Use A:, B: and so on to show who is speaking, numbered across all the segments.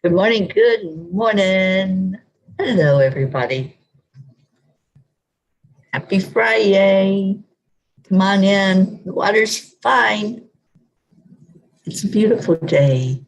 A: Good morning, good morning. Hello, everybody. Happy FriYay. Come on in. The water's fine. It's a beautiful day.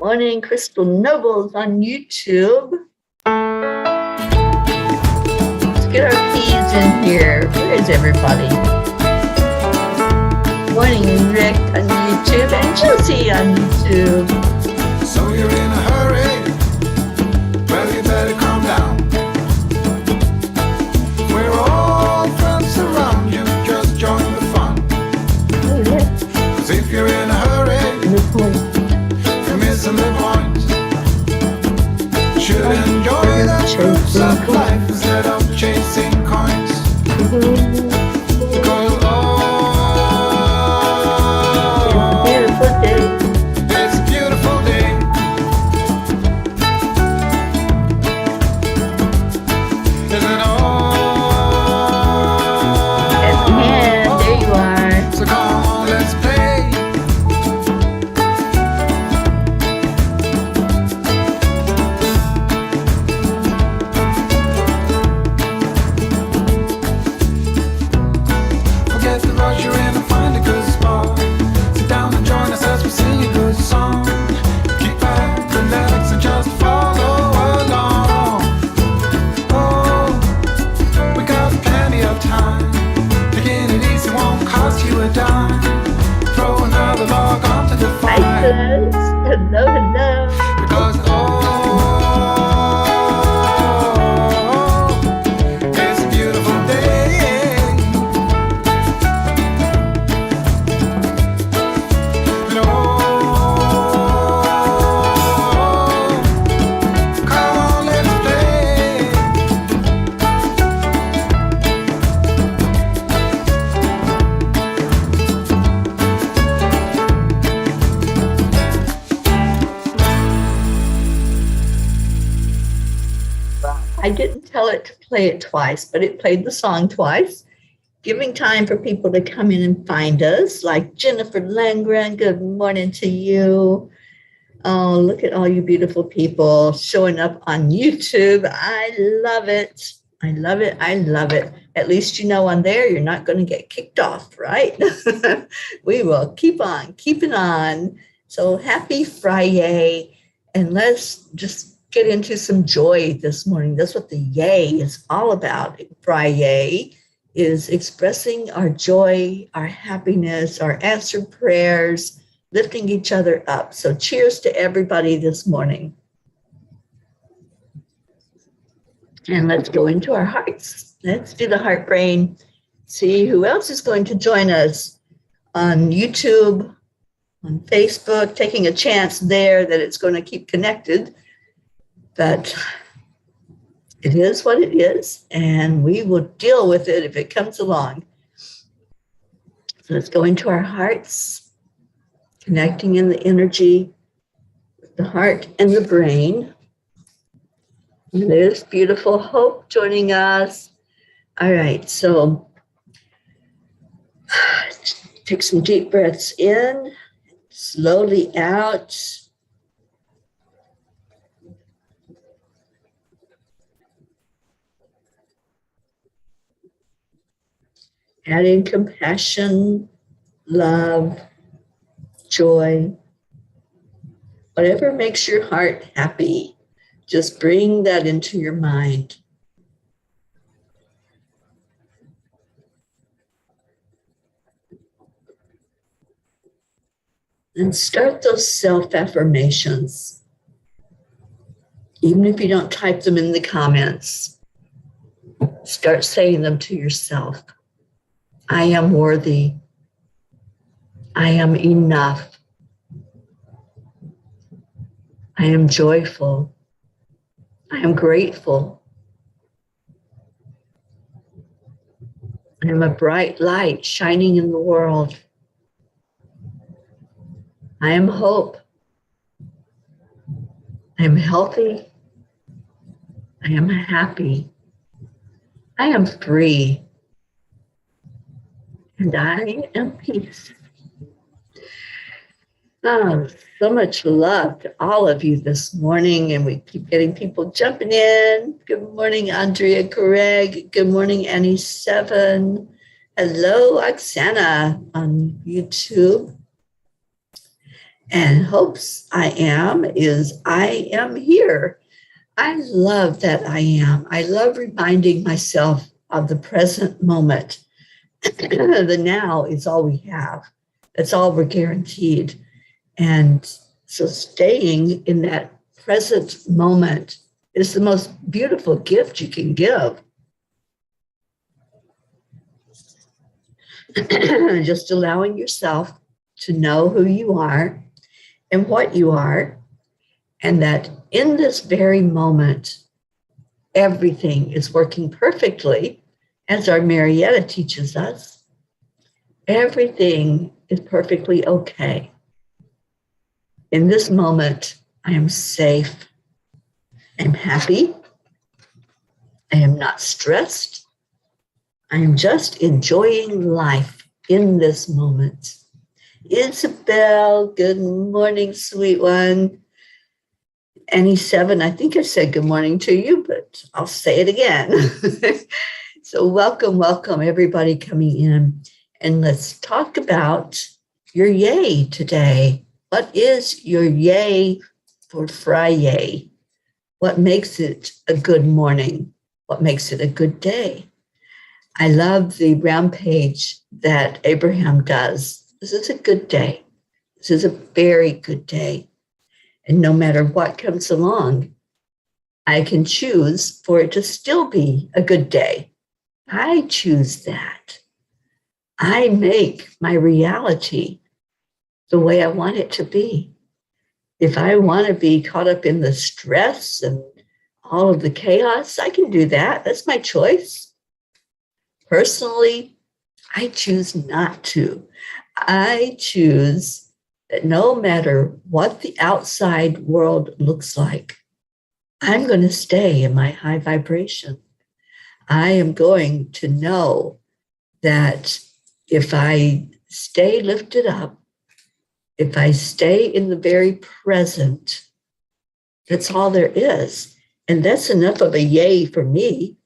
A: Morning, Crystal Nobles on YouTube. Let's get our peas in here. Where is everybody? Morning, Rick on YouTube and Chelsea on YouTube.
B: So you're in a hurry? Well, you better calm down. We're all friends around you. Just join the fun.
A: Oh, yeah.
B: 'Cause if you're in a hurry, missing the point. Should enjoy the fruits of life instead of chasing coins. Because it's a beautiful day. Isn't all?
A: Yes, there you are.
B: So come on, let's play.
A: Hello, hello.
B: Because it's a beautiful day. And come on, let's play.
A: I didn't tell it to play it twice, but it played the song twice, giving time for people to come in and find us, like Jennifer Langren. Good morning to you. Oh, look at all you beautiful people showing up on YouTube. I love it. I love it. I love it. At least you know on there you're not going to get kicked off, right? We will keep on keeping on. So happy FriYay, and let's just get into some joy this morning. That's what the yay is all about. FriYay. is expressing our joy, our happiness, our answered prayers, lifting each other up. So cheers to everybody this morning. And let's go into our hearts. Let's do the heart brain. See who else is going to join us on YouTube, on Facebook, taking a chance there that it's going to keep connected. But it is what it is, and we will deal with it if it comes along. So let's go into our hearts, connecting in the energy with the heart and the brain. And there's beautiful Hope joining us. All right, so take some deep breaths in, slowly out. Add in compassion, love, joy, whatever makes your heart happy. Just bring that into your mind. And start those self-affirmations. Even if you don't type them in the comments, start saying them to yourself. I am worthy. I am enough. I am joyful. I am grateful. I am a bright light shining in the world. I am hope. I am healthy. I am happy. I am free. And I am peace. Oh, so much love to all of you this morning. And we keep getting people jumping in. Good morning, Andrea Craig. Good morning, Annie7. Hello, Oksana on YouTube. And Hopes I am is I am here. I love that I am. I love reminding myself of the present moment. The now is all we have. That's all we're guaranteed. And so staying in that present moment is the most beautiful gift you can give. Just allowing yourself to know who you are and what you are, and that in this very moment, everything is working perfectly, as our Marietta teaches us. Everything is perfectly okay. In this moment, I am safe. I'm happy. I am not stressed. I am just enjoying life in this moment. Isabel, good morning, sweet one. Annie7, I think I said good morning to you, but I'll say it again. So welcome, everybody coming in. And let's talk about your yay today. What is your yay for FriYay? What makes it a good morning? What makes it a good day? I love the round page that Abraham does. This is a good day. This is a very good day. And no matter what comes along, I can choose for it to still be a good day. I choose that. I make my reality the way I want it to be. If I want to be caught up in the stress and all of the chaos, I can do that. That's my choice. Personally, I choose not to. I choose that no matter what the outside world looks like, I'm going to stay in my high vibration. I am going to know that if I stay lifted up, if I stay in the very present, that's all there is. And that's enough of a yay for me.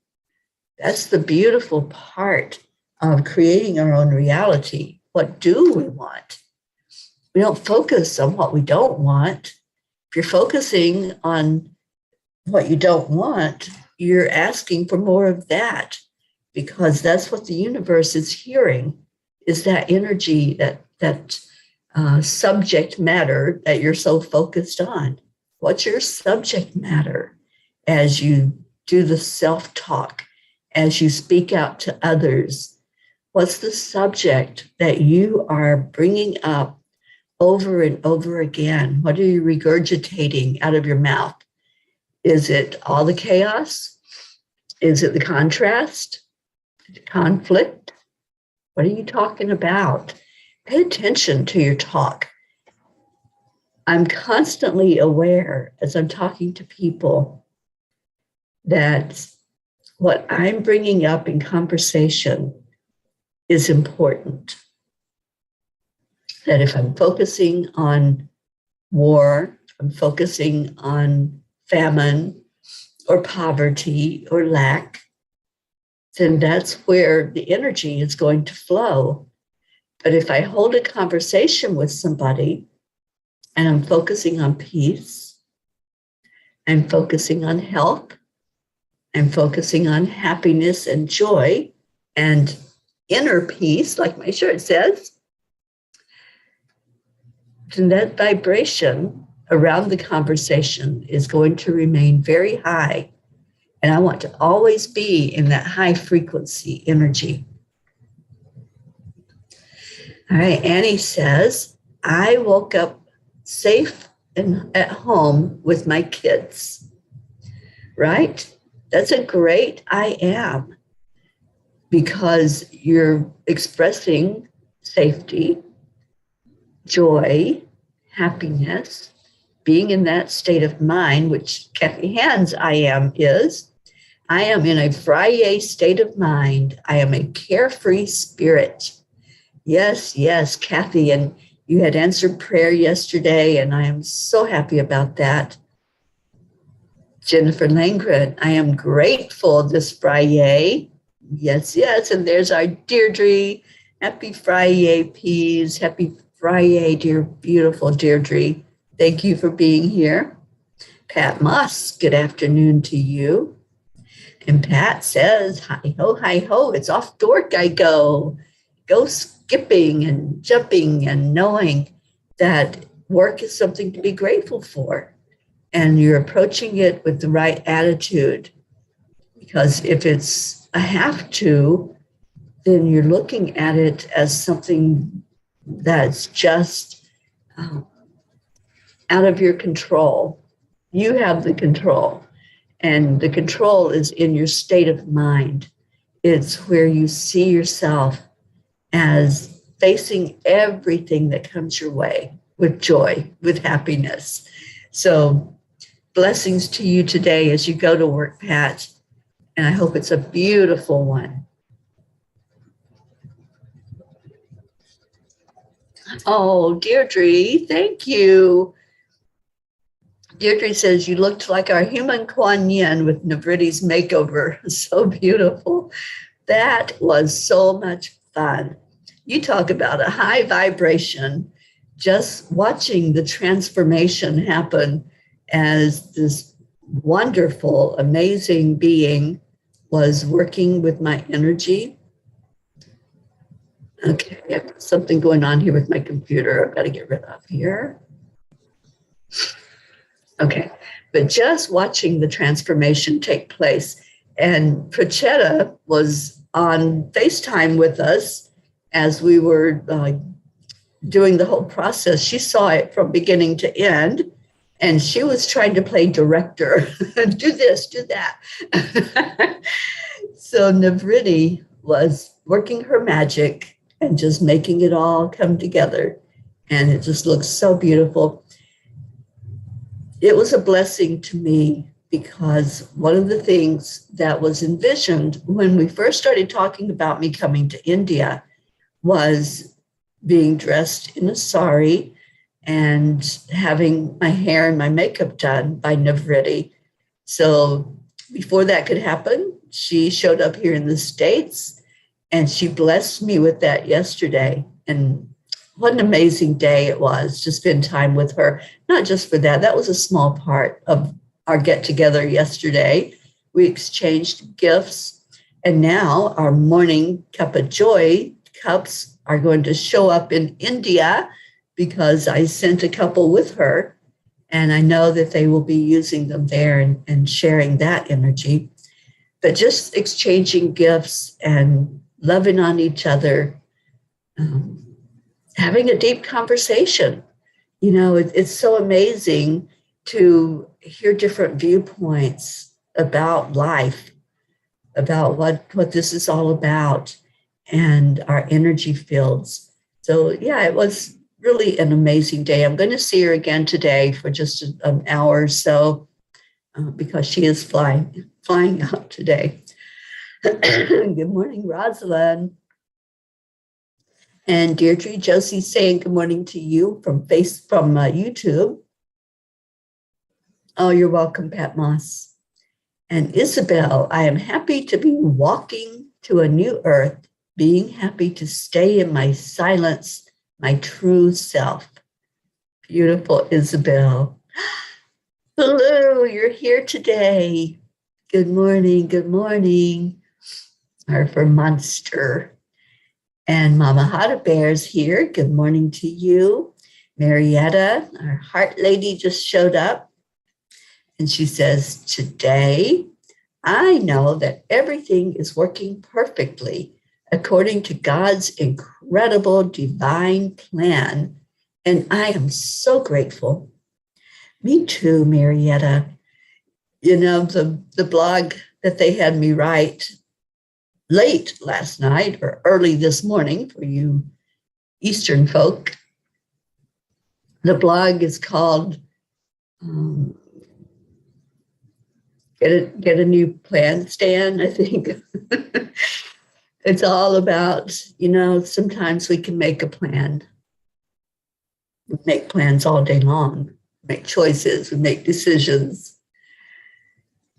A: That's the beautiful part of creating our own reality. What do we want? We don't focus on what we don't want. If you're focusing on what you don't want, you're asking for more of that. because that's what the universe is hearing, is that energy, that subject matter that you're so focused on. What's your subject matter as you do the self-talk, as you speak out to others? What's the subject that you are bringing up over and over again? What are you regurgitating out of your mouth? Is it all the chaos? Is it the contrast, the conflict? What are you talking about? Pay attention to your talk. I'm constantly aware as I'm talking to people that what I'm bringing up in conversation is important. That if I'm focusing on war, I'm focusing on famine or poverty or lack, then that's where the energy is going to flow. But if I hold a conversation with somebody and I'm focusing on peace, I'm focusing on health, I'm focusing on happiness and joy and inner peace, like my shirt says, then that vibration around the conversation is going to remain very high. And I want to always be in that high frequency energy. All right, Annie says, I woke up safe and at home with my kids. Right? That's a great I am, because you're expressing safety, joy, happiness, being in that state of mind, which Kathy Hand's I am is. I am in a FriYay state of mind. I am a carefree spirit. Yes, yes, Kathy, and you had answered prayer yesterday, and I am so happy about that. Jennifer Langren, I am grateful this FriYay. Yes, yes, and there's our Deirdre. Happy FriYay, Peas. Happy FriYay, dear, beautiful Deirdre. Thank you for being here. Pat Moss, good afternoon to you. And Pat says, hi ho, it's off to work I go. Go skipping and jumping and knowing that work is something to be grateful for. And you're approaching it with the right attitude. Because if it's a have to, then you're looking at it as something that's just out of your control. You have the control. And the control is in your state of mind. It's where you see yourself as facing everything that comes your way with joy, with happiness. So blessings to you today as you go to work, Pat. And I hope it's a beautiful one. Oh, Deirdre, thank you. Deirdre says, you looked like our human Kuan Yin with Navritti's makeover. So beautiful. That was so much fun. You talk about a high vibration, just watching the transformation happen as this wonderful, amazing being was working with my energy. Okay, I have something going on here with my computer. I've got to get rid of here. Okay, but just watching the transformation take place. And Prachetta was on FaceTime with us as we were doing the whole process. She saw it from beginning to end, and she was trying to play director. Do this, do that. So Navritti was working her magic and just making it all come together. And it just looks so beautiful. It was a blessing to me because one of the things that was envisioned when we first started talking about me coming to India was being dressed in a sari and having my hair and my makeup done by Navritti. So before that could happen, she showed up here in the States and she blessed me with that yesterday. And what an amazing day it was to spend time with her. Not just for that. That was a small part of our get together yesterday. We exchanged gifts And now our Morning Cuppa JoY cups are going to show up in India because I sent a couple with her. And I know that they will be using them there and sharing that energy. But just exchanging gifts and loving on each other, having a deep conversation. It's so amazing to hear different viewpoints about life, about what this is all about, and our energy fields. So yeah, it was really an amazing day. I'm going to see her again today for just an hour or so because she is flying out today. Good morning, Rosalind. And Deirdre Josie saying good morning to you from YouTube. Oh, you're welcome, Pat Moss. And Isabel, I am happy to be walking to a new earth, being happy to stay in my silence, my true self. Beautiful, Isabel. Hello, you're here today. Good morning, good morning. Or for Monster. And Mama Hada Bear's here. Good morning to you. Marietta, our heart lady, just showed up. And she says, today, I know that everything is working perfectly according to God's incredible divine plan. And I am so grateful. Me too, Marietta. The blog that they had me write late last night or early this morning for you Eastern folk. The blog is called Get a New Plan Stand, I think. It's all about, sometimes we can make a plan. We make plans all day long, make choices, we make decisions.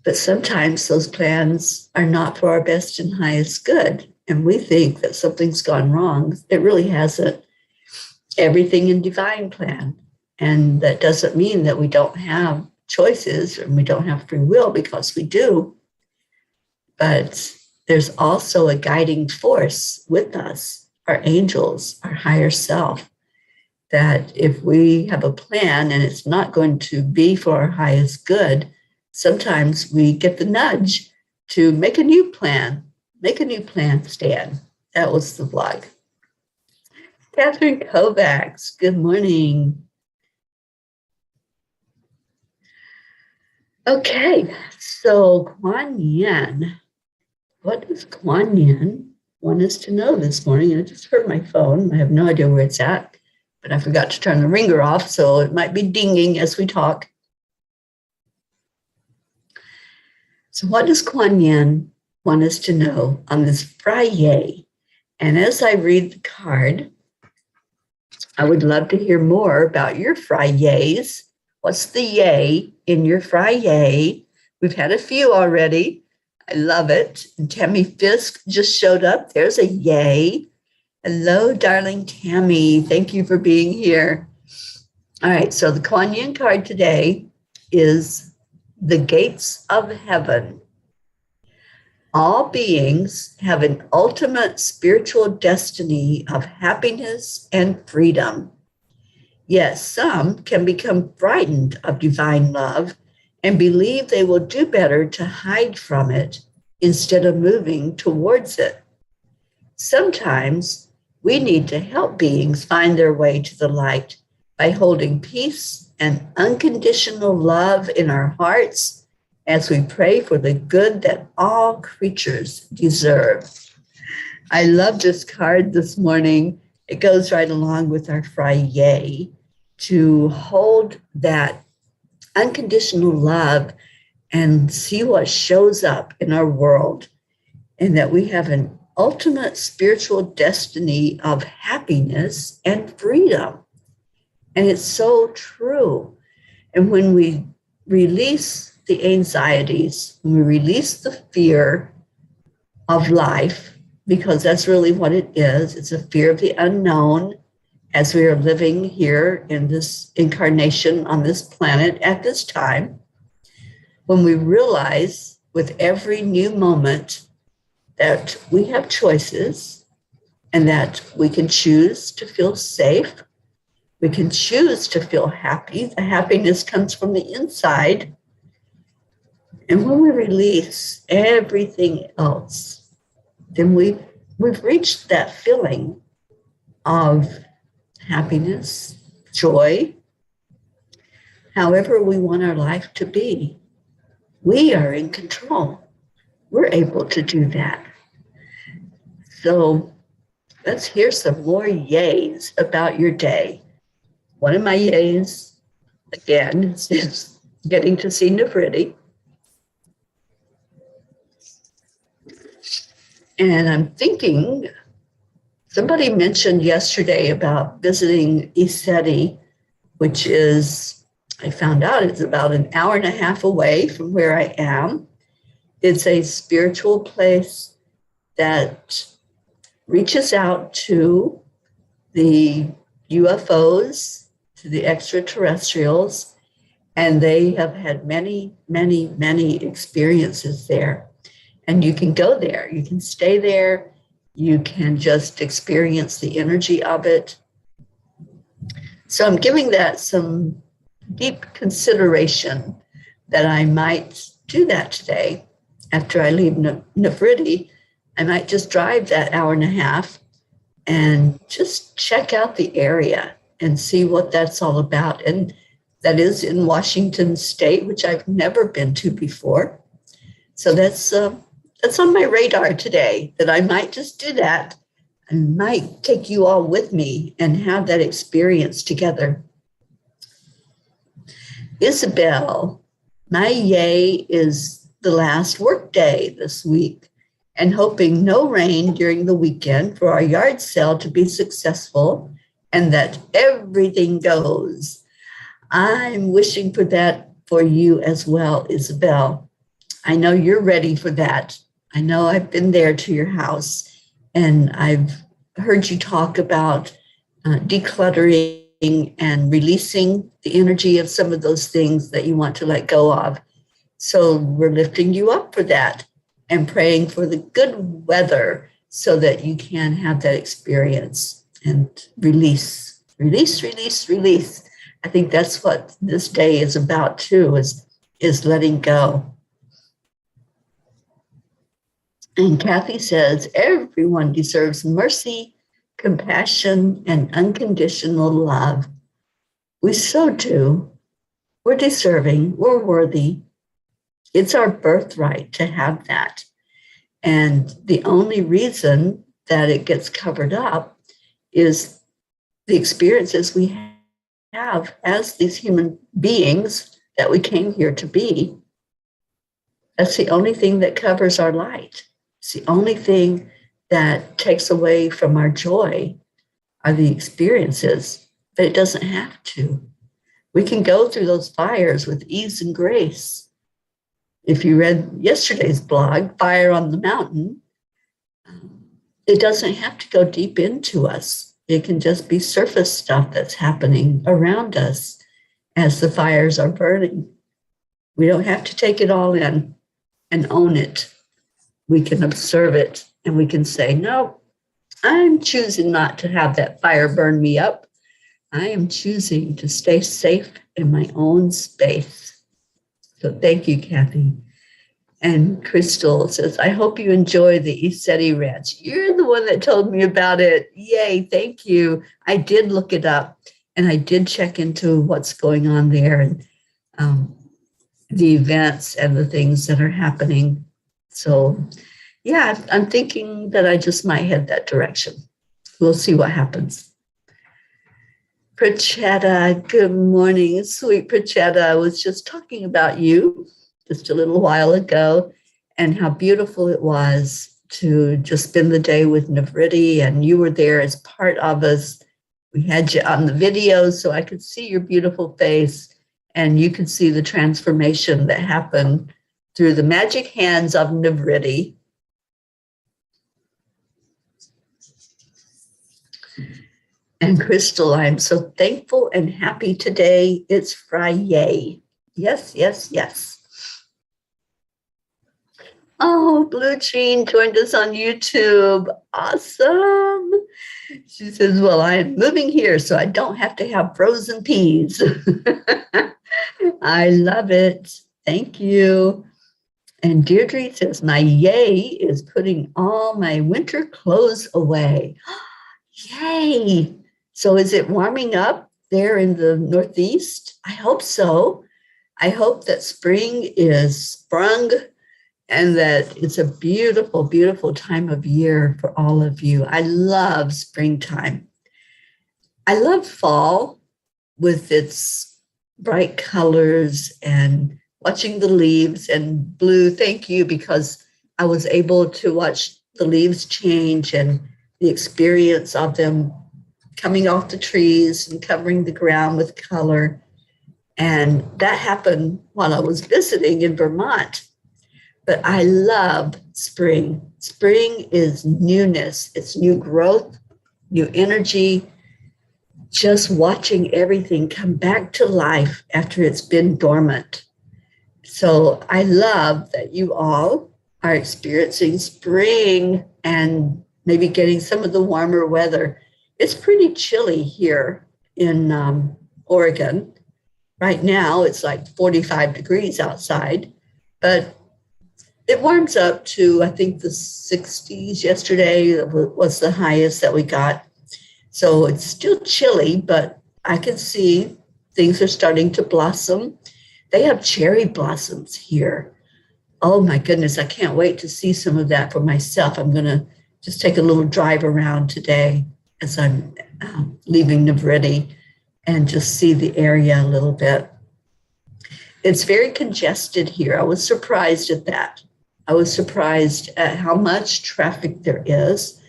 A: But sometimes those plans are not for our best and highest good. And we think that something's gone wrong. It really hasn't. Everything in divine plan. And that doesn't mean that we don't have choices and we don't have free will, because we do. But there's also a guiding force with us, our angels, our higher self, that if we have a plan and it's not going to be for our highest good, sometimes we get the nudge to make a new plan stand. That was the vlog. Catherine Kovacs, good morning. Okay, so Kuan Yin. What does Kuan Yin want us to know this morning? I just heard my phone. I have no idea where it's at, but I forgot to turn the ringer off, so it might be dinging as we talk. So what does Kuan Yin want us to know on this FriYay? And as I read the card, I would love to hear more about your FriYays. What's the yay in your FriYay? We've had a few already. I love it. And Tammy Fisk just showed up. There's a yay. Hello, darling Tammy. Thank you for being here. All right, so the Kuan Yin card today is the gates of heaven. All beings have an ultimate spiritual destiny of happiness and freedom. Yet some can become frightened of divine love and believe they will do better to hide from it instead of moving towards it. Sometimes we need to help beings find their way to the light by holding peace and unconditional love in our hearts as we pray for the good that all creatures deserve. I love this card this morning. It goes right along with our FriYay to hold that unconditional love and see what shows up in our world, and that we have an ultimate spiritual destiny of happiness and freedom. And it's so true. And when we release the anxieties, when we release the fear of life, because that's really what it is, it's a fear of the unknown as we are living here in this incarnation on this planet at this time, when we realize with every new moment that we have choices and that we can choose to feel safe. We can choose to feel happy. The happiness comes from the inside. And when we release everything else, then we've reached that feeling of happiness, joy, however we want our life to be. We are in control. We're able to do that. So let's hear some more yays about your day. One of my yays, again, is getting to see Nefriti. And I'm thinking, somebody mentioned yesterday about visiting Iseti, which is, I found out it's about an hour and a half away from where I am. It's a spiritual place that reaches out to the UFOs, to the extraterrestrials, and they have had many, many, many experiences there. And you can go there, you can stay there, you can just experience the energy of it. So I'm giving that some deep consideration that I might do that today. After I leave Nefriti, I might just drive that hour and a half and just check out the area and see what that's all about. And that is in Washington State, which I've never been to before. So that's on my radar today, that I might just do that and might take you all with me and have that experience together. Isabel, my yay is the last work day this week, and hoping no rain during the weekend for our yard sale to be successful and that everything goes. I'm wishing for that for you as well, Isabel. I know you're ready for that. I know I've been there to your house, and I've heard you talk about decluttering and releasing the energy of some of those things that you want to let go of. So we're lifting you up for that and praying for the good weather so that you can have that experience and release. I think that's what this day is about too, is letting go. And Kathy says, everyone deserves mercy, compassion, and unconditional love. We so do. We're deserving. We're worthy. It's our birthright to have that. And the only reason that it gets covered up is the experiences we have as these human beings that we came here to be. That's the only thing that covers our light. It's the only thing that takes away from our joy are the experiences, but it doesn't have to. We can go through those fires with ease and grace. If you read yesterday's blog, Fire on the Mountain, it doesn't have to go deep into us. It can just be surface stuff that's happening around us as the fires are burning. We don't have to take it all in and own it. We can observe it and we can say, no, I'm choosing not to have that fire burn me up. I am choosing to stay safe in my own space. So thank you, Kathy. And Crystal says, I hope you enjoy the Iseti Ranch. You're the one that told me about it. Yay, thank you. I did look it up and I did check into what's going on there and the events and the things that are happening. So yeah, I'm thinking that I just might head that direction. We'll see what happens. Prachetta, good morning. Sweet Prachetta, I was just talking about you just a little while ago and how beautiful it was to just spend the day with Nefriti, and you were there as part of us. We had you on the video so I could see your beautiful face and you could see the transformation that happened through the magic hands of Nefriti. And Crystal, I'm so thankful and happy today. It's FriYay. Yes, yes, yes. Oh, Blue Jean joined us on YouTube. Awesome. She says, well, I am moving here, so I don't have to have frozen peas. I love it. Thank you. And Deirdre says, my yay is putting all my winter clothes away. Yay. So is it warming up there in the Northeast? I hope so. I hope that spring is sprung and that it's a beautiful, beautiful time of year for all of you. I love springtime. I love fall with its bright colors and watching the leaves and blue. Thank you, because I was able to watch the leaves change and the experience of them coming off the trees and covering the ground with color. And that happened while I was visiting in Vermont. But I love spring. Spring is newness. It's new growth, new energy, just watching everything come back to life after it's been dormant. So I love that you all are experiencing spring and maybe getting some of the warmer weather. It's pretty chilly here in Oregon. Right now, it's like 45 degrees outside, but it warms up to, I think, the 60s. Yesterday was the highest that we got. So it's still chilly, but I can see things are starting to blossom. They have cherry blossoms here. Oh my goodness, I can't wait to see some of that for myself. I'm going to just take a little drive around today as I'm leaving Navriti and just see the area a little bit. It's very congested here. I was surprised at that. I was surprised at how much traffic there is.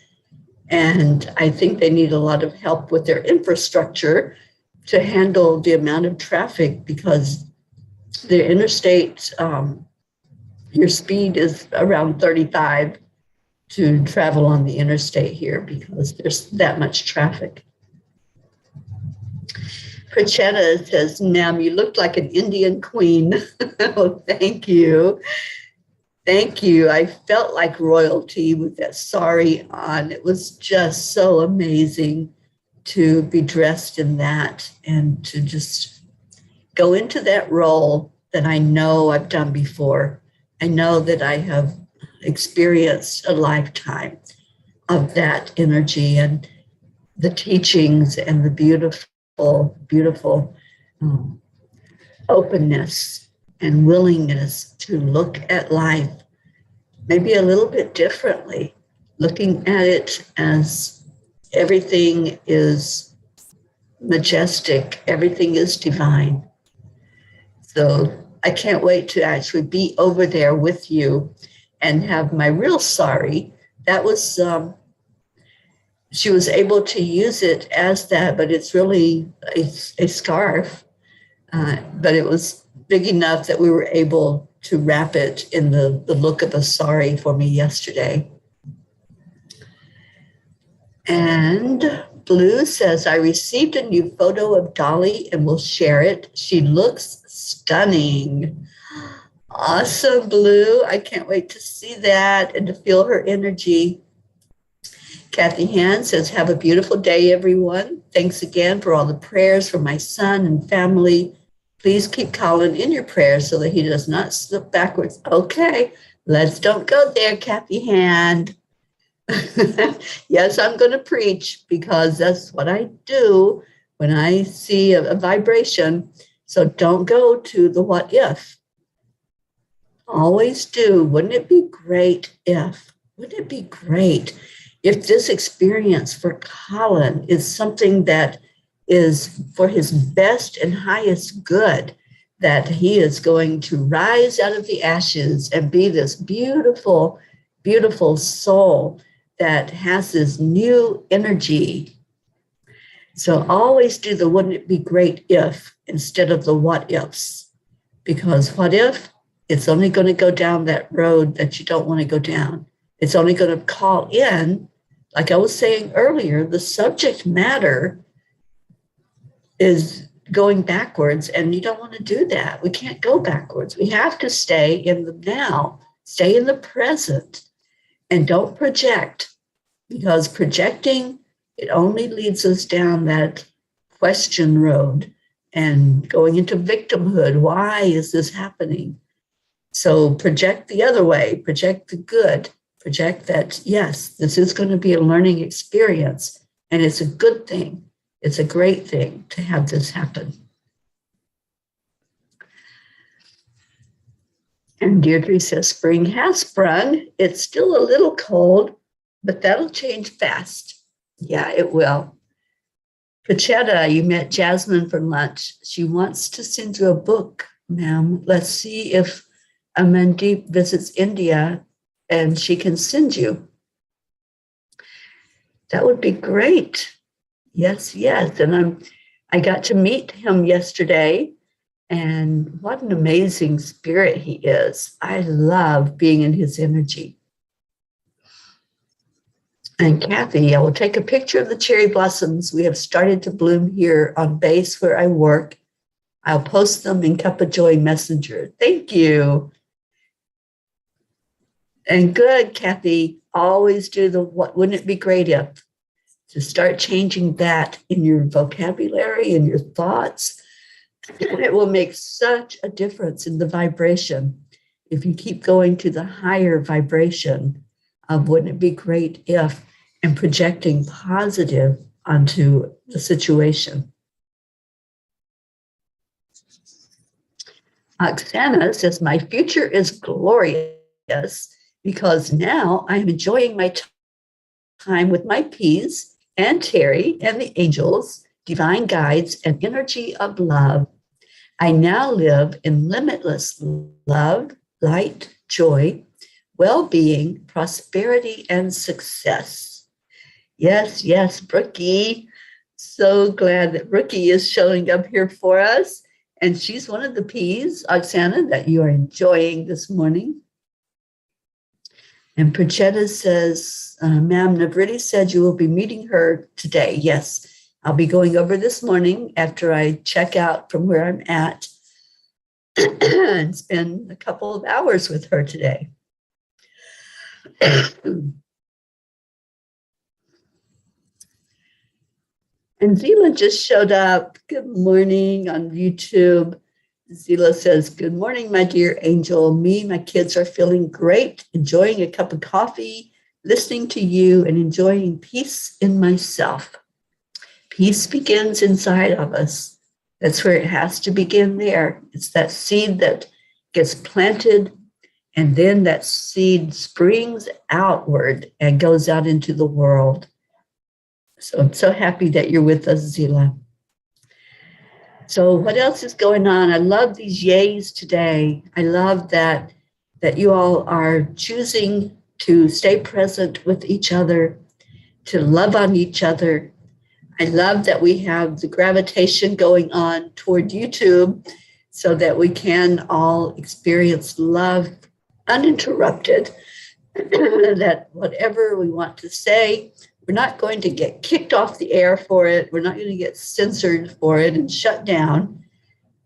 A: And I think they need a lot of help with their infrastructure to handle the amount of traffic, because the interstate, your speed is around 35 to travel on the interstate here because there's that much traffic. Prachetta says, ma'am, you look like an Indian queen. Oh, thank you. Thank you. I felt like royalty with that sari on. It was just so amazing to be dressed in that and to just go into that role that I know I've done before. I know that I have experienced a lifetime of that energy and the teachings and the beautiful, beautiful openness and willingness to look at life maybe a little bit differently, looking at it as everything is majestic, everything is divine. So I can't wait to actually be over there with you and have my real sari. That was, she was able to use it as that, but it's really a scarf. But it was big enough that we were able to wrap it in the look of a sari for me yesterday. And Blue says, I received a new photo of Dolly and will share it. She looks stunning. Awesome, Blue. I can't wait to see that and to feel her energy. Kathy Hand says, have a beautiful day, everyone. Thanks again for all the prayers for my son and family. Please keep Colin in your prayers so that he does not slip backwards. Okay, let's don't go there, Kathy Hand. Yes, I'm going to preach because that's what I do when I see a vibration. So don't go to the what if. Always do. Wouldn't it be great if? Wouldn't it be great if this experience for Colin is something that is for his best and highest good, that he is going to rise out of the ashes and be this beautiful, beautiful soul that has this new energy. So always do the wouldn't it be great if instead of the what ifs, because what if? It's only going to go down that road that you don't want to go down. It's only going to call in, like I was saying earlier, the subject matter is going backwards, and you don't want to do that. We can't go backwards. We have to stay in the now Stay in the present and don't project, because projecting, it only leads us down that question road and going into victimhood. Why is this happening? So project the other way, project the good, project that, yes, this is going to be a learning experience and it's a good thing. It's a great thing to have this happen. And Deirdre says, spring has sprung. It's still a little cold, but that'll change fast. Yeah, it will. Pachetta, you met Jasmine for lunch. She wants to send you a book, ma'am. Let's see if Amandeep visits India and she can send you. That would be great. Yes, yes. And I got to meet him yesterday, and what an amazing spirit he is. I love being in his energy. And Kathy, I will take a picture of the cherry blossoms. We have started to bloom here on base where I work. I'll post them in Cuppa JoY Messenger. Thank you. And good, Kathy. Always do the what wouldn't it be great if, to start changing that in your vocabulary and your thoughts. It will make such a difference in the vibration if you keep going to the higher vibration of wouldn't it be great if, and projecting positive onto the situation. Oksana says, my future is glorious because now I'm enjoying my time with my peas and Teri and the angels, divine guides, and energy of love. I now live in limitless love, light, joy, well-being, prosperity, and success. Yes, yes, Brookie. So glad that Brookie is showing up here for us. And she's one of the P's, Oksana, that you are enjoying this morning. And Pachetta says, ma'am, Navriti said you will be meeting her today. Yes, I'll be going over this morning after I check out from where I'm at and spend a couple of hours with her today. And Zila just showed up. Good morning on YouTube. Zila says, good morning, my dear angel. Me, my kids are feeling great, enjoying a cup of coffee, listening to you, and enjoying peace in myself. Peace begins inside of us. That's where it has to begin there. It's that seed that gets planted, and then that seed springs outward and goes out into the world. So I'm so happy that you're with us, Zila. So what else is going on? I love these yays today. I love that you all are choosing to stay present with each other, to love on each other. I love that we have the gravitation going on toward YouTube so that we can all experience love uninterrupted, that whatever we want to say, we're not going to get kicked off the air for it. We're not going to get censored for it and shut down.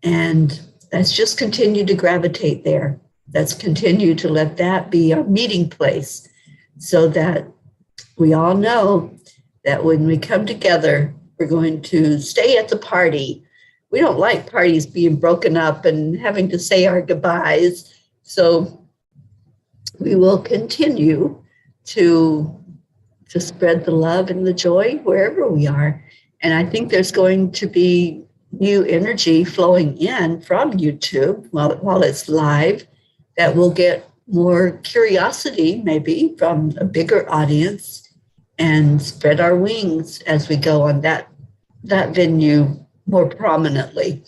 A: And let's just continue to gravitate there. Let's continue to let that be our meeting place so that we all know that when we come together, we're going to stay at the party. We don't like parties being broken up and having to say our goodbyes. So we will continue to spread the love and the joy wherever we are. And I think there's going to be new energy flowing in from YouTube while it's live that will get more curiosity maybe from a bigger audience and spread our wings as we go on that venue more prominently.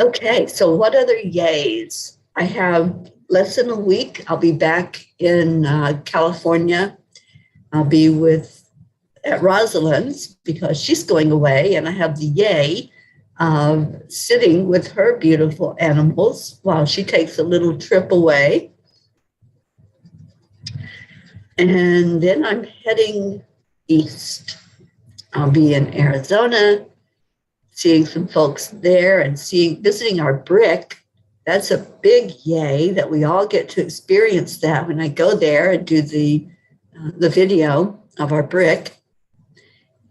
A: Okay, so what other yays? I have less than a week. I'll be back in California. I'll be at Rosalind's because she's going away, and I have the yay of sitting with her beautiful animals while she takes a little trip away. And then I'm heading east. I'll be in Arizona, seeing some folks there and visiting our brick that's a big yay that we all get to experience that when I go there and do the video of our brick,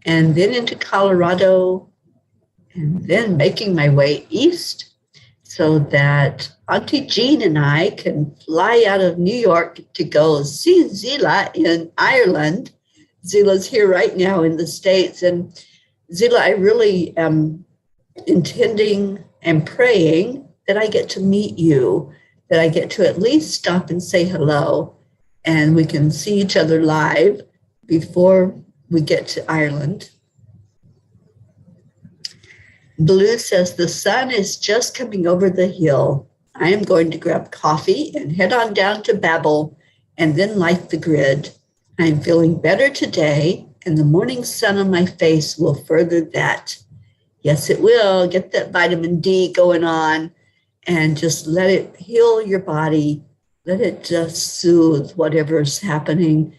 A: and then into Colorado, and then making my way east so that Auntie Jean and I can fly out of New York to go see Zila in Ireland. Zila's here right now in the States. And Zila, I really am intending and praying that I get to meet you, that I get to at least stop and say hello, and we can see each other live before we get to Ireland. Blue says, the sun is just coming over the hill. I am going to grab coffee and head on down to Babel and then light the grid. I am feeling better today, and the morning sun on my face will further that. Yes, it will. Get that vitamin D going on and just let it heal your body. Let it just soothe whatever's happening.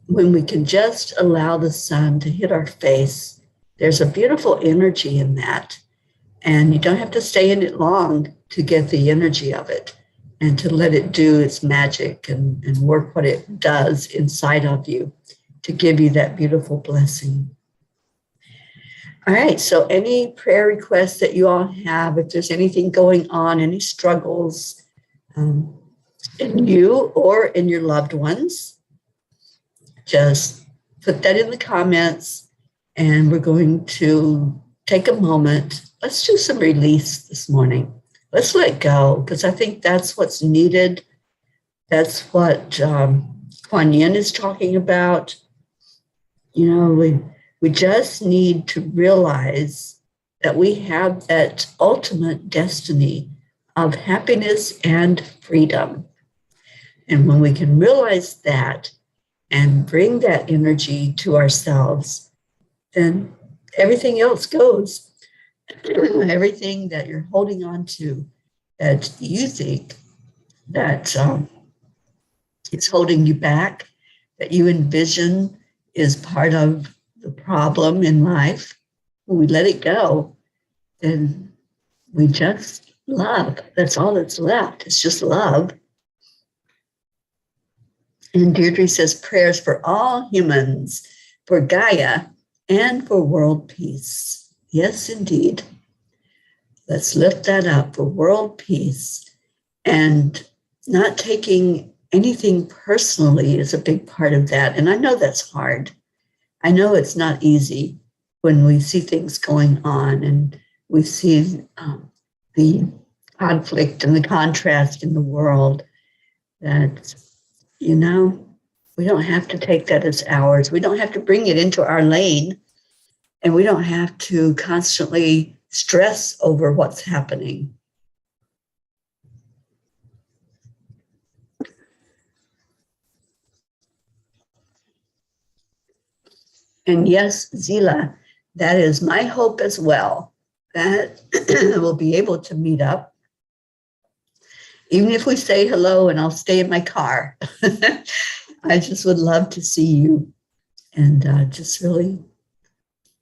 A: When we can just allow the sun to hit our face, there's a beautiful energy in that. And you don't have to stay in it long to get the energy of it and to let it do its magic and work what it does inside of you to give you that beautiful blessing. All right, so any prayer requests that you all have, if there's anything going on, any struggles in you or in your loved ones, just put that in the comments. And we're going to take a moment. Let's do some release this morning. Let's let go, because I think that's what's needed. That's what Kuan Yin is talking about. You know, we just need to realize that we have that ultimate destiny of happiness and freedom. And when we can realize that and bring that energy to ourselves, then everything else goes. Everything that you're holding on to that you think that is holding you back, that you envision is part of the problem in life, when we let it go, then we just love. That's all that's left. It's just love. And Deirdre says, prayers for all humans, for Gaia, and for world peace. Yes, indeed. Let's lift that up for world peace. And not taking anything personally is a big part of that. And I know that's hard. I know it's not easy when we see things going on and we see the conflict and the contrast in the world, that, you know, we don't have to take that as ours. We don't have to bring it into our lane, and we don't have to constantly stress over what's happening. And yes, Zila, that is my hope as well, that we'll be able to meet up. Even if we say hello and I'll stay in my car. I just would love to see you and just really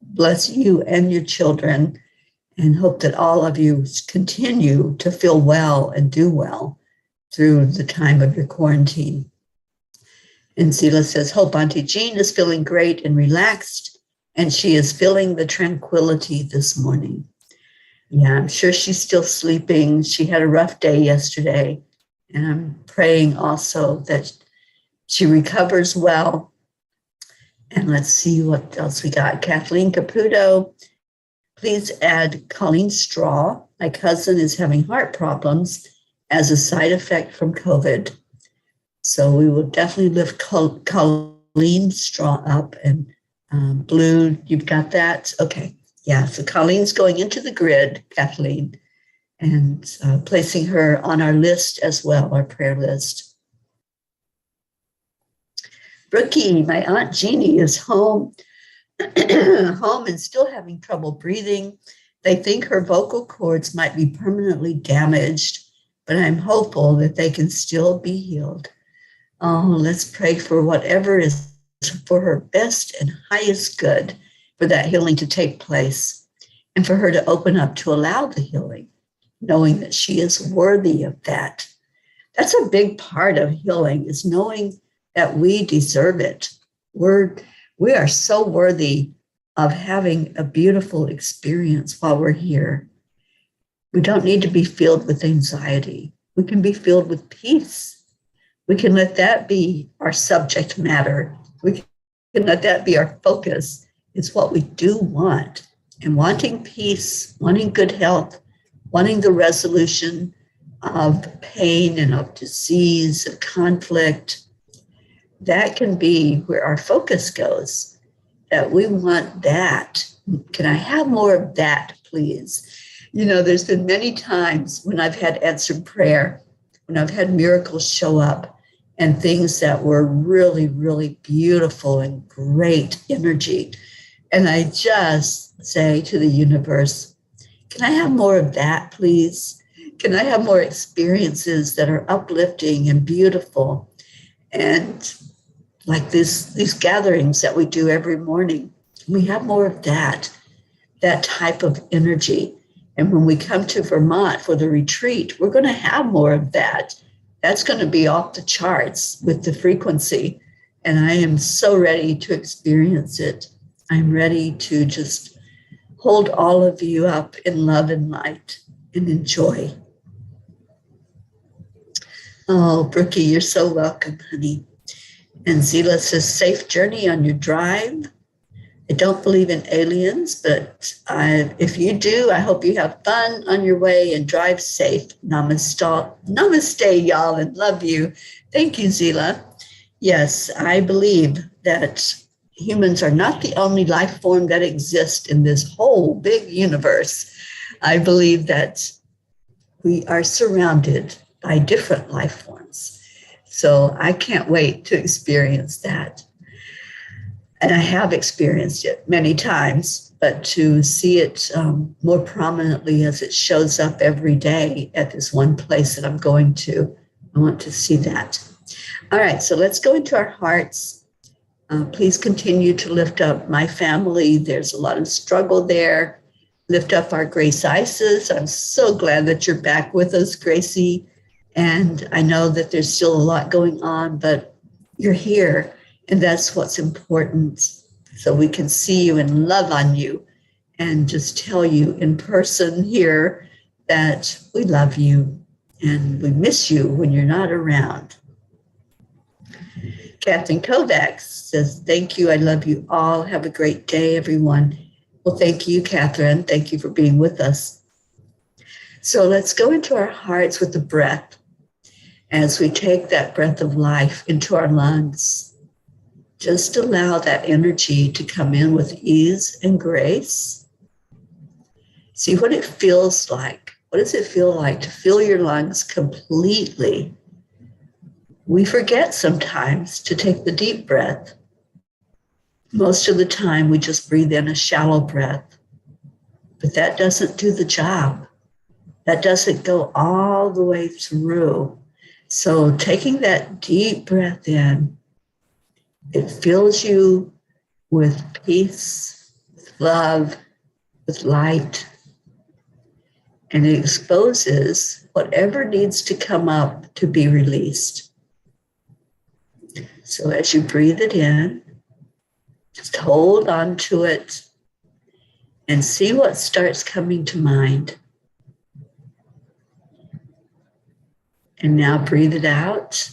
A: bless you and your children, and hope that all of you continue to feel well and do well through the time of your quarantine. And Zila says, hope Auntie Jean is feeling great and relaxed, and she is feeling the tranquility this morning. Yeah, I'm sure she's still sleeping. She had a rough day yesterday, and I'm praying also that she recovers well. And let's see what else we got. Kathleen Caputo, please add Colleen Straw. My cousin is having heart problems as a side effect from COVID. So we will definitely lift Colleen Straw up. And Blue, you've got that? Okay. Yeah, so Colleen's going into the grid, Kathleen, and placing her on our list as well, our prayer list. Brookie, my Aunt Jeannie is home and still having trouble breathing. They think her vocal cords might be permanently damaged, but I'm hopeful that they can still be healed. Oh, let's pray for whatever is for her best and highest good, for that healing to take place and for her to open up to allow the healing. knowing that she is worthy of that. That's a big part of healing, is knowing that we deserve it. We are so worthy of having a beautiful experience while we're here. We don't need to be filled with anxiety. We can be filled with peace. We can let that be our subject matter. We can let that be our focus. It's what we do want. And wanting peace, wanting good health, wanting the resolution of pain and of disease, of conflict, that can be where our focus goes, that we want that. Can I have more of that, please? You know, there's been many times when I've had answered prayer, when I've had miracles show up and things that were really, really beautiful and great energy. And I just say to the universe, can I have more of that, please? Can I have more experiences that are uplifting and beautiful? And like these gatherings that we do every morning, we have more of that type of energy. And when we come to Vermont for the retreat, we're going to have more of that. That's going to be off the charts with the frequency. And I am so ready to experience it. I'm ready to just hold all of you up in love and light and enjoy. Oh, Brookie, you're so welcome, honey. And Zila says, safe journey on your drive. I don't believe in aliens, but if you do, I hope you have fun on your way and drive safe. Namaste, y'all, and love you. Thank you, Zila. Yes, I believe that humans are not the only life form that exists in this whole big universe. I believe that we are surrounded by different life forms. So I can't wait to experience that. And I have experienced it many times, but to see it more prominently as it shows up every day at this one place that I'm going to, I want to see that. All right, so let's go into our hearts. Please continue to lift up my family. There's a lot of struggle there. Lift up our Grace Isis. I'm so glad that you're back with us, Gracie. And I know that there's still a lot going on, but you're here. And that's what's important. So we can see you and love on you and just tell you in person here that we love you and we miss you when you're not around. Captain Kovacs says, thank you. I love you all. Have a great day, everyone. Well, thank you, Catherine. Thank you for being with us. So let's go into our hearts with the breath as we take that breath of life into our lungs. Just allow that energy to come in with ease and grace. See what it feels like. What does it feel like to fill your lungs completely? We forget sometimes to take the deep breath. Most of the time, we just breathe in a shallow breath, but that doesn't do the job. That doesn't go all the way through. So taking that deep breath in, it fills you with peace, with love, with light, and it exposes whatever needs to come up to be released. So as you breathe it in, just hold on to it and see what starts coming to mind. And now breathe it out.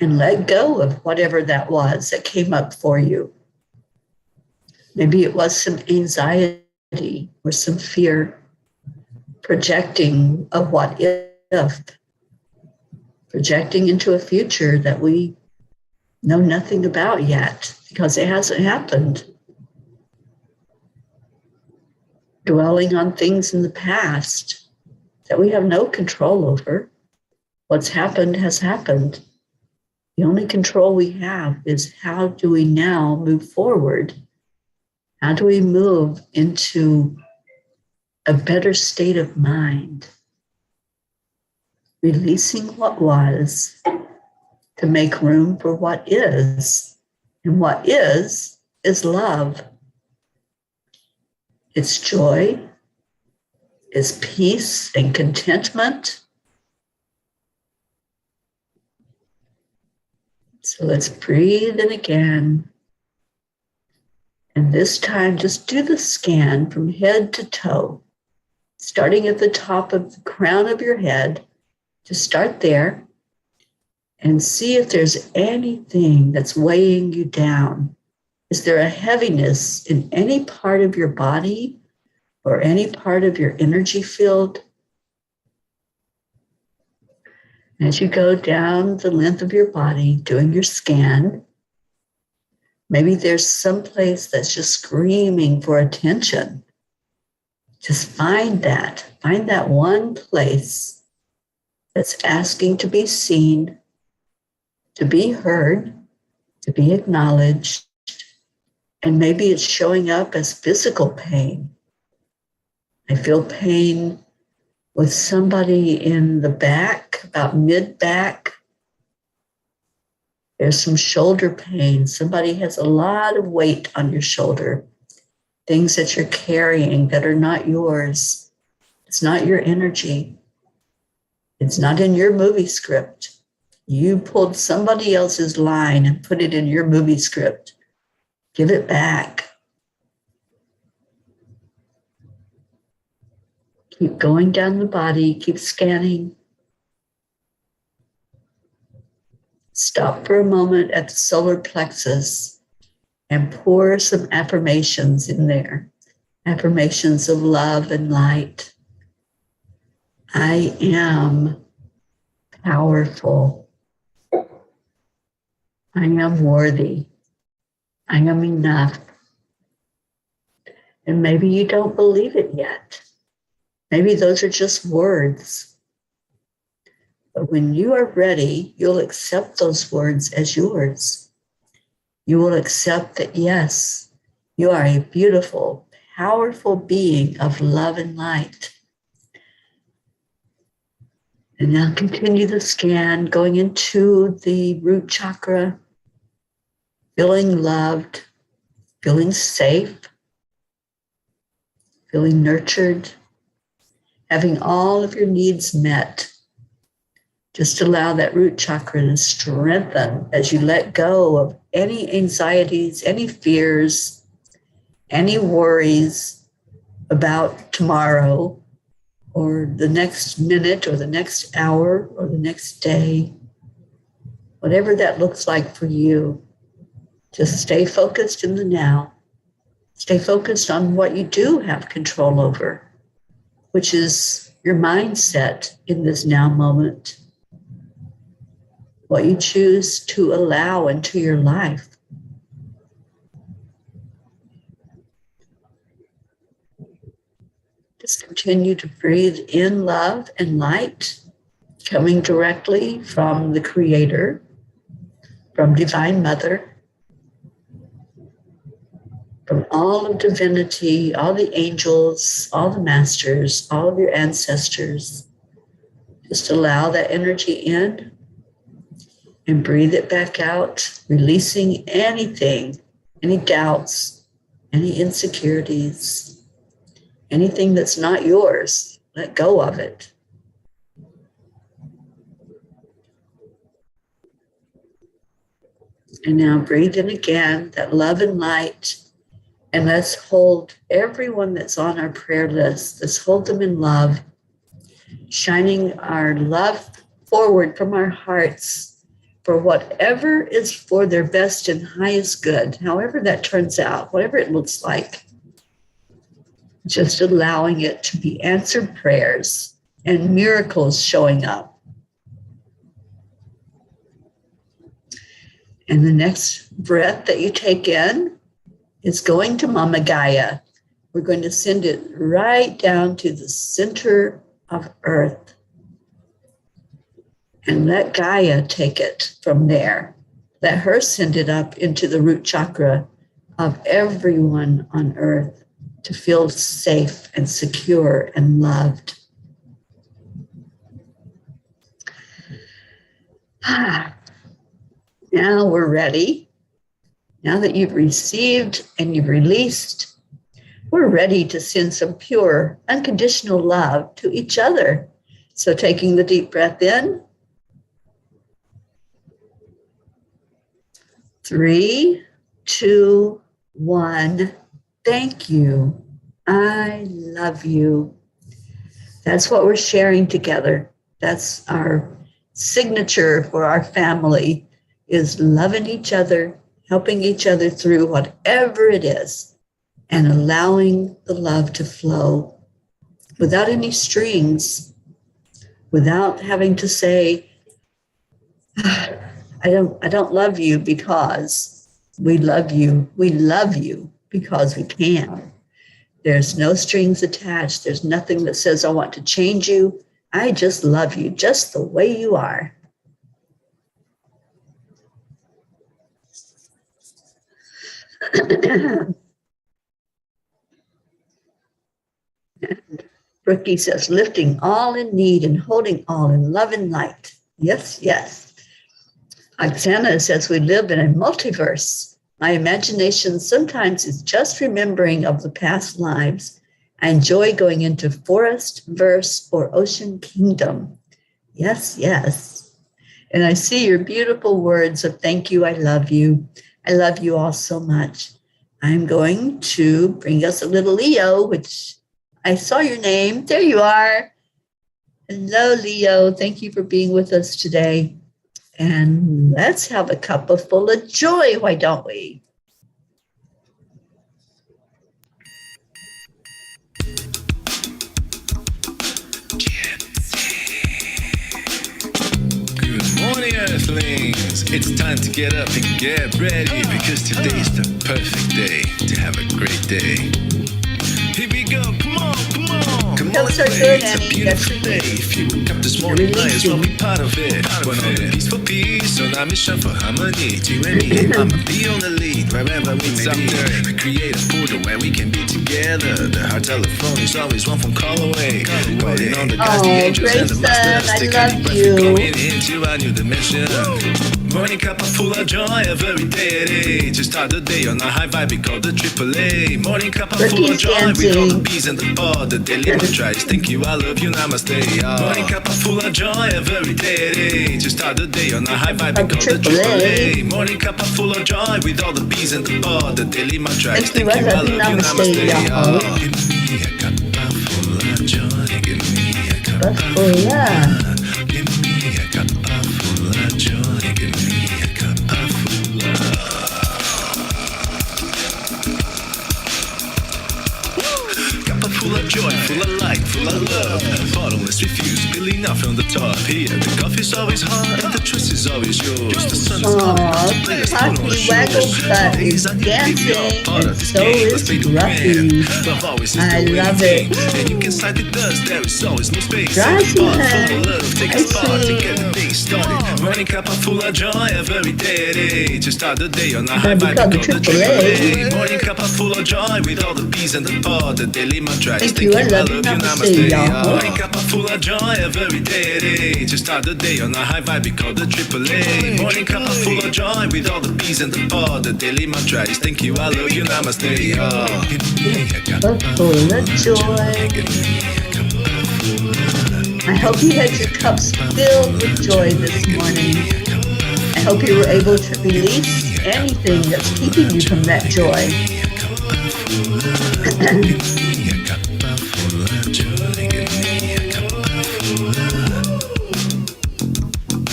A: And let go of whatever that was that came up for you. Maybe it was some anxiety or some fear, projecting a what if, projecting into a future that we know nothing about yet because it hasn't happened. Dwelling on things in the past that we have no control over. What's happened has happened. The only control we have is how do we now move forward? How do we move into a better state of mind? Releasing what was to make room for what is. And what is love. It's joy. is peace and contentment. So let's breathe in again. And this time, just do the scan from head to toe, starting at the top of the crown of your head. Just start there and see if there's anything that's weighing you down. Is there a heaviness in any part of your body or any part of your energy field? As you go down the length of your body, doing your scan, maybe there's some place that's just screaming for attention. Just find that one place that's asking to be seen, to be heard, to be acknowledged. And maybe it's showing up as physical pain. I feel pain with somebody in the back, about mid-back. There's some shoulder pain. Somebody has a lot of weight on your shoulder. Things that you're carrying that are not yours. It's not your energy. It's not in your movie script. You pulled somebody else's line and put it in your movie script. Give it back. Keep going down the body, keep scanning. Stop for a moment at the solar plexus and pour some affirmations in there. Affirmations of love and light. I am powerful. I am worthy. I am enough. And maybe you don't believe it yet. Maybe those are just words. But when you are ready, you'll accept those words as yours. You will accept that, yes, you are a beautiful, powerful being of love and light. And now continue the scan, going into the root chakra, feeling loved, feeling safe, feeling nurtured, having all of your needs met. Just allow that root chakra to strengthen as you let go of any anxieties, any fears, any worries about tomorrow or the next minute or the next hour or the next day, whatever that looks like for you. Just stay focused in the now. Stay focused on what you do have control over, which is your mindset in this now moment. What you choose to allow into your life. Just continue to breathe in love and light, coming directly from the Creator, from Divine Mother, from all of divinity, all the angels, all the masters, all of your ancestors. Just allow that energy in and breathe it back out, releasing anything, any doubts, any insecurities, anything that's not yours. Let go of it. And now breathe in again, that love and light. And let's hold everyone that's on our prayer list. Let's hold them in love, shining our love forward from our hearts for whatever is for their best and highest good, however that turns out, whatever it looks like. Just allowing it to be answered prayers and miracles showing up. And the next breath that you take in is going to Mama Gaia. We're going to send it right down to the center of Earth. And let Gaia take it from there. Let her send it up into the root chakra of everyone on Earth to feel safe and secure and loved. Now we're ready. Now that you've received and you've released, we're ready to send some pure, unconditional love to each other. So taking the deep breath in. 3, 2, 1. Thank you. I love you. That's what we're sharing together. That's our signature for our family, is loving each other, helping each other through whatever it is, and allowing the love to flow without any strings, without having to say, I don't love you because we love you. We love you because we can. There's no strings attached. There's nothing that says I want to change you. I just love you just the way you are. Brookie says, lifting all in need and holding all in love and light. Yes, yes. Oksana says, we live in a multiverse. My imagination sometimes is just remembering of the past lives. I enjoy going into forest, verse, or ocean kingdom. Yes, yes. And I see your beautiful words of thank you, I love you. I love you all so much. I'm going to bring us a little Leo, which I saw your name. There you are. Hello, Leo. Thank you for being with us today. And let's have a cuppa full of joy, why don't we?
C: Good morning, Earthlings. It's time to get up and get ready because today's the perfect day to have a great day. Here we go, come on, come on. Come on,
A: Those are
C: play.
A: good,
C: It's a
A: Annie.
C: beautiful
A: That's
C: day.
A: good.
C: If you woke up this morning, might as well be part of it. We're on the peace for peace, on our mission for harmony. You and me, Mama, be on the lead wherever we may be. We create a portal where we can be together. The heart telephone is always one phone call away. Calling on the gods, the angels, and the masters.
A: Grayson,
C: Take
A: I
C: a
A: love
C: deep breath,
A: you.
C: we're going into a new dimension. Morning Cuppa Fulla Joy, every day. To start the day on a high vibe, we call the AAA. Morning Cuppa Fulla
A: Ricky's
C: Joy, with all the
A: dancing.
C: bees and the pod. The daily mantra is thank you, I love you, namaste. Morning Cuppa Fulla Joy, every day. To start the day on a high vibe, we call the AAA. Morning Cuppa Fulla Joy, with all the bees and the pod. The daily mantra is thank you, I love you, namaste. Give me a cuppa full of joy. Give me a cuppa full of. Give me a cuppa full of joy. Give me a cuppa full of. Cuppa full of joy, full of light, full of love. Bottomless refuse, spilling out from the top. Here, the coffee's always hot and the choice is always yours. The sun is calling, so play us put on our
A: Cocky Waggle's
C: shoes.
A: butt
C: Days
A: is
C: I need to be all
A: dancing,
C: part of
A: and
C: this
A: so
C: game.
A: is
C: Let's make the
A: Ruffy.
C: plan. Love always is
A: I
C: the way
A: love
C: we think.
A: it.
C: And you can slide with us, there is always no space.
A: Drivey,
C: Full
A: honey.
C: of love, take
A: I
C: a spot to
A: see.
C: get the day started. Morning Cuppa Fulla Joy, every day. To start the day on a high
A: That'd be
C: vibe, we
A: called
C: call the
A: AAA.
C: AAA. Morning Cuppa Fulla Joy, with all the bees and the pod. The daily mantra is
A: Thank you, I love you, namaste, y'all.
C: Morning Cuppa Fulla Joy, every day. To start the day on a high vibe, we call the AAA. Morning Cuppa Fulla Joy, with all the bees and the pod. The daily mantra is thank you, I love you, namaste. Give me a
A: Cuppa
C: cuppa
A: full of joy.
C: Give me a cuppa full of.
A: I hope you had your cups filled with joy this morning. I hope you were able to release anything that's keeping you from that joy.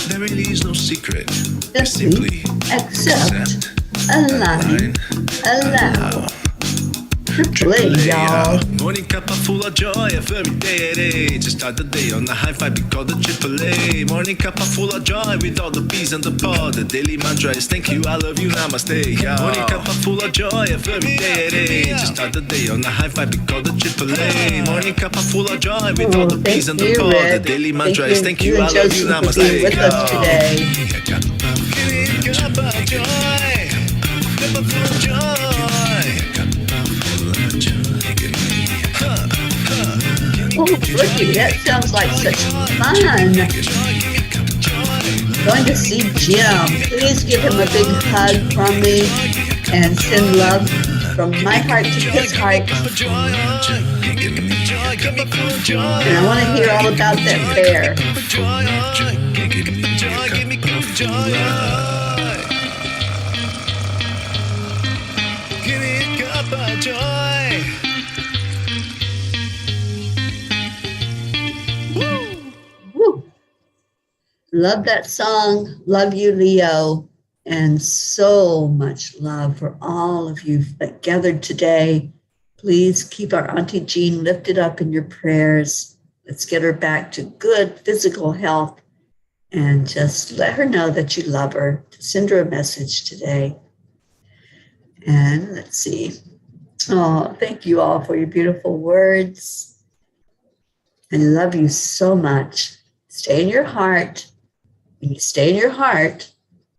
C: There really is no secret.
A: Simply accept, align, allow. AAA, y'all.
C: Morning Cuppa Fulla Joy, every day. To start the day on a high vibe, we call the AAA. Morning Cuppa Fulla Joy, with all the bees and the pod. The daily mantra is thank you, I love you, namaste. Morning Cuppa Fulla Joy, every day. To start the day on a high vibe, we call the AAA. Morning Cuppa Fulla Joy, with all the bees and the pod. The daily mantra is thank you, I love you,
A: and Joseph for being
C: namaste.
A: with us today.
C: Cuppa Joy, Cuppa Fulla Joy.
A: Oh, Ricky, that sounds like such fun. Going to see Jim. Please give him a big hug from me and send love from my heart to his heart. And I want to hear all about that bear.
C: Give me a cup of joy.
A: Woo. Love that song. Love you, Leo. And so much love for all of you that gathered today. Please keep our Auntie Jean lifted up in your prayers. Let's get her back to good physical health and just let her know that you love her. Send her a message today. And let's see. Oh, thank you all for your beautiful words. I love you so much. Stay in your heart. When you stay in your heart,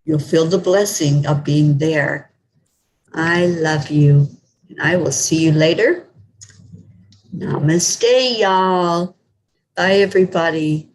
A: you'll feel the blessing of being there. I love you. And I will see you later. Namaste, y'all. Bye, everybody.